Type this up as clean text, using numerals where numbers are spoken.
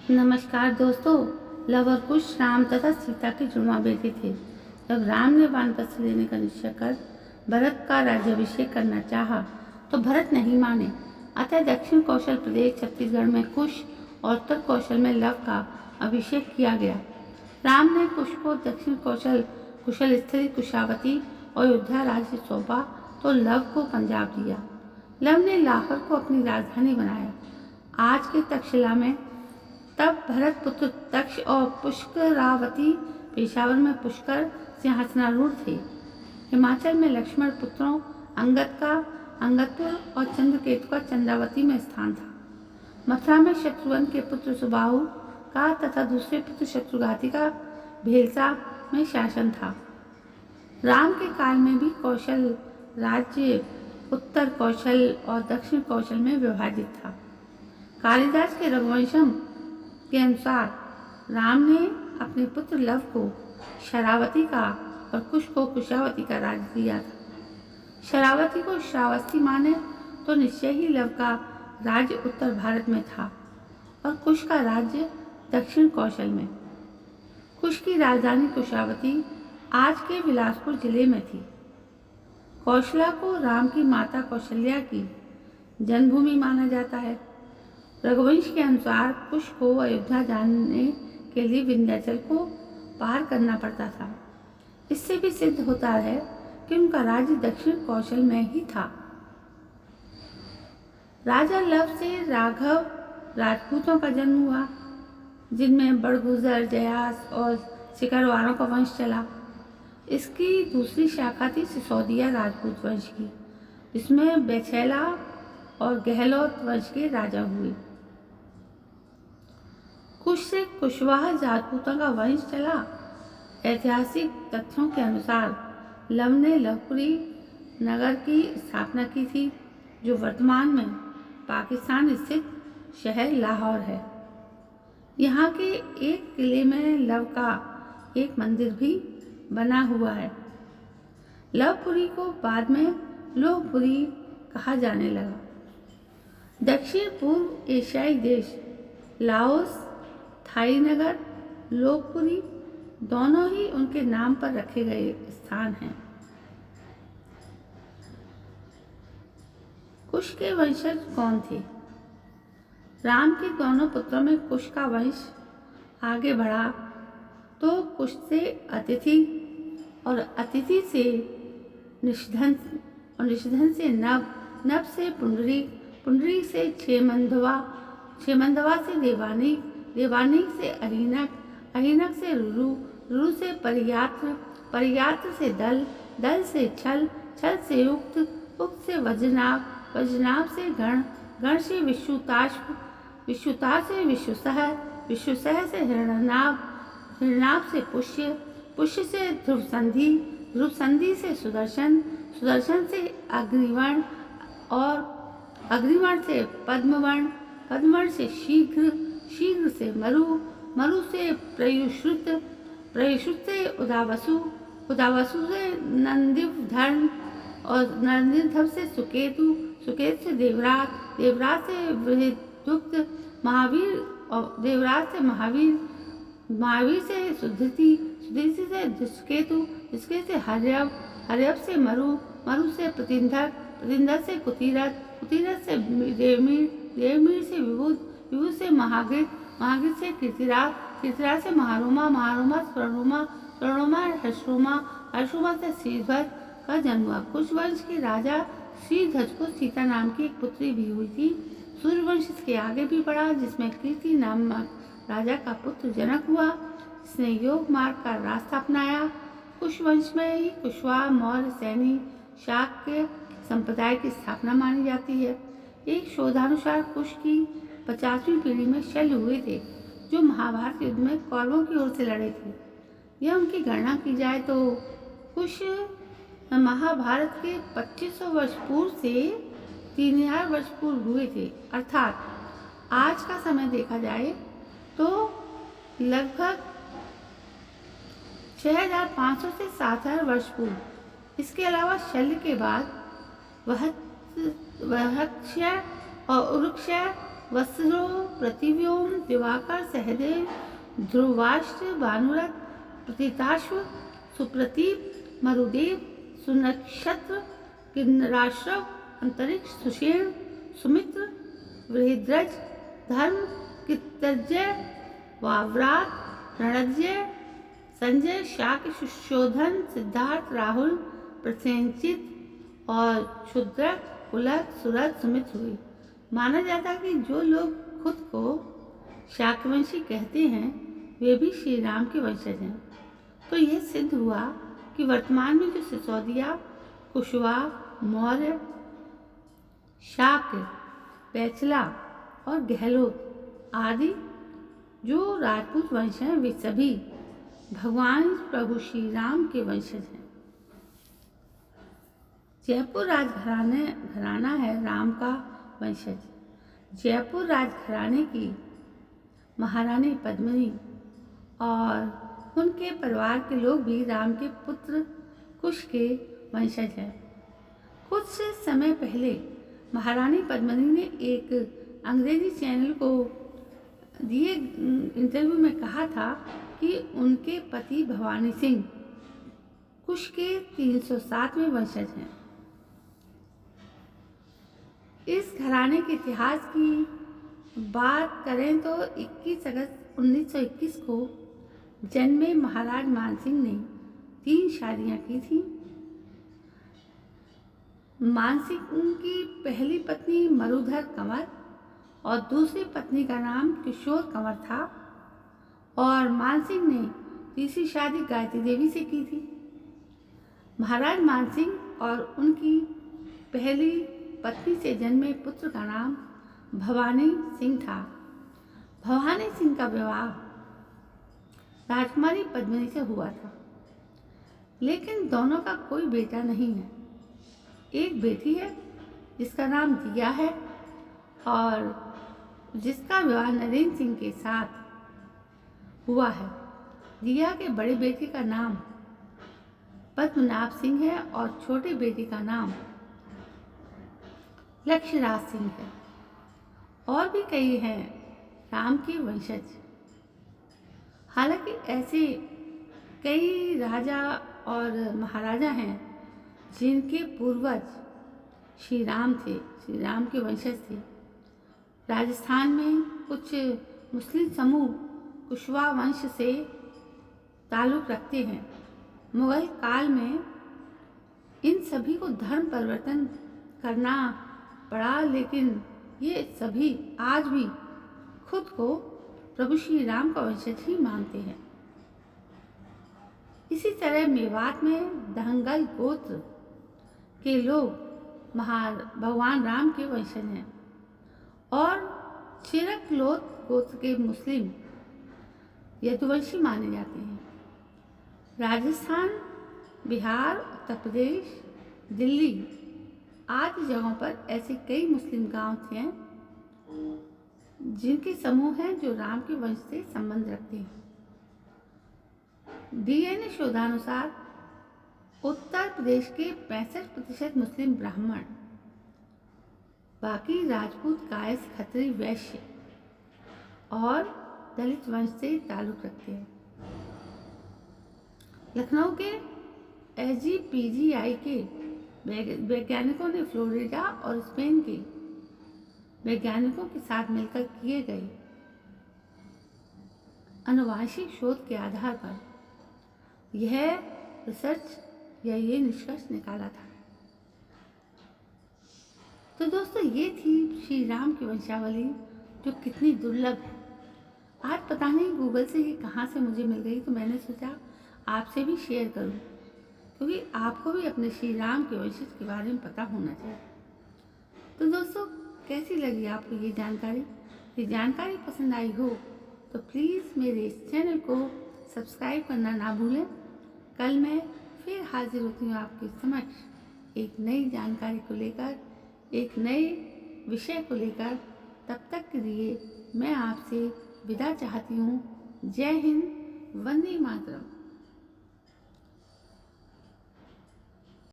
नमस्कार दोस्तों। लव और कुश राम तथा सीता के जुड़वा बेटे थे। जब राम ने वानप्रस्थ लेने का निश्चय कर भरत का राज्याभिषेक करना चाहा तो भरत नहीं माने। अतः दक्षिण कौशल प्रदेश छत्तीसगढ़ में कुश और उत्तर कौशल में लव का अभिषेक किया गया। राम ने कुश को दक्षिण कौशल कुशल स्त्री कुशावती और अयोध्या राज्य सौंपा तो लव को पंजाब दिया। लव ने लाहौर को अपनी राजधानी बनाया, आज के तक्षशिला में। तब भरत पुत्र दक्ष और पुष्करावती पेशावर में पुष्कर सिंहासनारूढ़ थे। हिमाचल में लक्ष्मण पुत्रों अंगदपुर और चंद्रकेतु का चंद्रावती में स्थान था। मथुरा में शत्रुघ्न के पुत्र सुबाहु का तथा दूसरे पुत्र शत्रुघाती का भेलसा में शासन था। राम के काल में भी कौशल राज्य उत्तर कौशल और दक्षिण कौशल में विभाजित था। कालिदास के रघुवंशम के अनुसार राम ने अपने पुत्र लव को शरावती का और कुश को कुशावती का राज्य दिया था। शरावती को श्रावस्ती माने तो निश्चय ही लव का राज्य उत्तर भारत में था और कुश का राज्य दक्षिण कौशल में। कुश की राजधानी कुशावती आज के बिलासपुर जिले में थी। कौशला को राम की माता कौशल्या की जन्मभूमि माना जाता है। रघुवंश के अनुसार कुश को अयोध्या जाने के लिए विंध्याचल को पार करना पड़ता था। इससे भी सिद्ध होता है कि उनका राज्य दक्षिण कौशल में ही था। राजा लव से राघव राजपूतों का जन्म हुआ, जिनमें बड़गुजर, जयास और सिकरवारों का वंश चला। इसकी दूसरी शाखा थी सिसोदिया राजपूत वंश की, जिसमें बेछैला और गहलोत वंश के राजा हुए। कुश से कुशवाहा राजपूतों का वंश चला। ऐतिहासिक तथ्यों के अनुसार लव ने लवपुरी नगर की स्थापना की थी, जो वर्तमान में पाकिस्तान स्थित शहर लाहौर है। यहाँ के एक किले में लव का एक मंदिर भी बना हुआ है। लवपुरी को बाद में लोहपुरी कहा जाने लगा। दक्षिण पूर्व एशियाई देश लाओस, थाई नगर, लोहपुरी दोनों ही उनके नाम पर रखे गए स्थान हैं। कुश के वंशज कौन थे? राम के दोनों पुत्रों में कुश का वंश आगे बढ़ा तो कुश से अतिथि और अतिथि से निषधन और निषधन से नभ, नभ से पुंडरीक, पुंडरीक से क्षेमंधवा, क्षेमंधवा से देवानीक, देवानीक से अहिनक, अहिनक से रुरु, रुरु से परियात्र, परियात्र से दल, दल से छल, छल से उक्त, उक्त से वज्रनाभ, वज्रनाभ से गण, गण से विश्वताश्व, विश्वता से विश्वसह, विश्वसह से हिरण्यनाभ, हिरणाभ से पुष्य, पुष्य से ध्रुव संधि, ध्रुव संधि से सुदर्शन, सुदर्शन से अग्निवर्ण और अग्निवर्ण से पद्मवर्ण, पद्मवर्ण से शीघ्र, शीघ्र से मरु, मरु से प्रयुश्रुत, प्रयुश्रुत से उदावसु, उदावसु से नंदिधर्म और नंदिधर से सुकेतु, सुकेतु से देवरात, देवरात से बृहदुक्त, महावीर और देवरात से महावीर, महावीर से सुधृति, सुधृति से दुष्केतु, दुष्केतु से हर्यव, हर्यव से मरु, मरु से प्रतिंधर, प्रतिंधर से कुतीरथ, कुतीरथ से देवमीर, देवमीर से विभुद, विभुद से महागृत, महागृत से कीर्तिराज, कीर्तिराज से महारोमा, महारोमा स्वर्णोमा, स्वर्णोमा हर्षोमा, हर्षोमा से श्रीध्वज का जन्म हुआ। कुश वंश के राजा श्रीध्वज को सीता नाम की एक पुत्री भी हुई थी। सूर्यवंश इसके आगे भी बढ़ा, जिसमें कीर्ति नामक राजा का पुत्र जनक हुआ, जिसने योग मार्ग का रास्ता अपनाया। कुश वंश में ही कुशवाहा, मौर्य, सैनी, शाक्य संप्रदाय की स्थापना मानी जाती है। एक शोधानुसार कुश की 50वीं पीढ़ी में शल्य हुए थे, जो महाभारत युद्ध में कौरवों की ओर से लड़े थे। यह उनकी गणना की जाए तो कुश महाभारत के 2500 वर्ष पूर्व से 3000 वर्ष पूर्व हुए थे। अर्थात आज का समय देखा जाए तो लगभग 6500 से 7000 वर्ष पूर्व। इसके अलावा शल्य के बाद वहक्षय और उरुक्षय वत्सरो पृथिव्योम दिवाकर सहदेव ध्रुवाष्ट्र भानुरथ प्रतीताश्व सुप्रतीप मरुदेव सुनक्षत्र किन्नराश्रव अंतरिक्ष सुषेण सुमित्र बृहद्रज धर्म कृतजय वाव्रात रणजय संजय शाक्य सुशोधन सिद्धार्थ राहुल प्रसेनचित और क्षुद्रक पुलक सूरज सुमित हुई। माना जाता कि जो लोग खुद को शाक्यवंशी कहते हैं वे भी श्री राम के वंशज हैं। तो यह सिद्ध हुआ कि वर्तमान में जो सिसोदिया, कुशवा, मौर्य, शाक्य, पैचला और गहलोत आदि जो राजपूत वंश हैं वे सभी भगवान प्रभु श्री राम के वंशज हैं। जयपुर राजघराना है राम का वंशज। जयपुर राजघराने की महारानी पद्मिनी और उनके परिवार के लोग भी राम के पुत्र कुश के वंशज हैं। कुछ समय पहले महारानी पद्मिनी ने एक अंग्रेजी चैनल को दिए इंटरव्यू में कहा था कि उनके पति भवानी सिंह कुश के 307वें वंशज हैं। इस घराने के इतिहास की बात करें तो 21 अगस्त 1921 को जन्मे महाराज मानसिंह ने 3 शादियां की थी। मानसिंह की पहली पत्नी मरुधर कंवर और दूसरी पत्नी का नाम किशोर कंवर था और मानसिंह ने तीसरी शादी गायत्री देवी से की थी। महाराज मानसिंह और उनकी पहली पत्नी से जन्मे पुत्र का नाम भवानी सिंह था। भवानी सिंह का विवाह राजकुमारी पद्मिनी से हुआ था, लेकिन दोनों का कोई बेटा नहीं है। एक बेटी है जिसका नाम दिया है और जिसका विवाह नरेंद्र सिंह के साथ हुआ है। दिया के बड़े बेटे का नाम पद्मनाभ सिंह है और छोटे बेटे का नाम लक्ष्यराज सिंह है। और भी कई हैं राम के वंशज। हालांकि ऐसे कई राजा और महाराजा हैं जिनके पूर्वज श्री राम थे, श्री राम के वंशज थे। राजस्थान में कुछ मुस्लिम समूह कुशवा वंश से ताल्लुक़ रखते हैं। मुगल काल में इन सभी को धर्म परिवर्तन करना पड़ा, लेकिन ये सभी आज भी खुद को प्रभु श्री राम का वंशज ही मानते हैं। इसी तरह मेवात में दहंगल गोत्र के लोग भगवान राम के वंशज हैं और चिरकलोत गोत्र के मुस्लिम यदुवंशी माने जाते हैं। राजस्थान, बिहार, उत्तर प्रदेश, दिल्ली आदि जगहों पर ऐसे कई मुस्लिम गांव थे जिनके समूह हैं जो राम के वंश से संबंध रखते हैं। डीएनए शोधानुसार उत्तर प्रदेश के 65% मुस्लिम ब्राह्मण, बाकी राजपूत, कायस्थ, खत्री, वैश्य और दलित वंश से ताल्लुक़ रखते हैं। लखनऊ के SGPGI के वैज्ञानिकों ने फ्लोरिडा और स्पेन के वैज्ञानिकों के साथ मिलकर किए गए आनुवांशिक शोध के आधार पर यह रिसर्च या ये निष्कर्ष निकाला था। तो दोस्तों, ये थी श्री राम की वंशावली जो कितनी दुर्लभ है। आज पता नहीं गूगल से ये कहाँ से मुझे मिल गई, तो मैंने सोचा आपसे भी शेयर करूं, क्योंकि आपको भी अपने श्री राम के वंशज के बारे में पता होना चाहिए। तो दोस्तों, कैसी लगी आपको ये जानकारी? ये जानकारी पसंद आई हो तो प्लीज़ मेरे इस चैनल को सब्सक्राइब करना ना भूलें। कल मैं फिर हाजिर होती हूँ आपके समक्ष एक नई जानकारी को लेकर, एक नए विषय को लेकर। तब तक के लिए मैं आपसे विदा चाहती हूँ। जय हिंद, वंदे मातरम।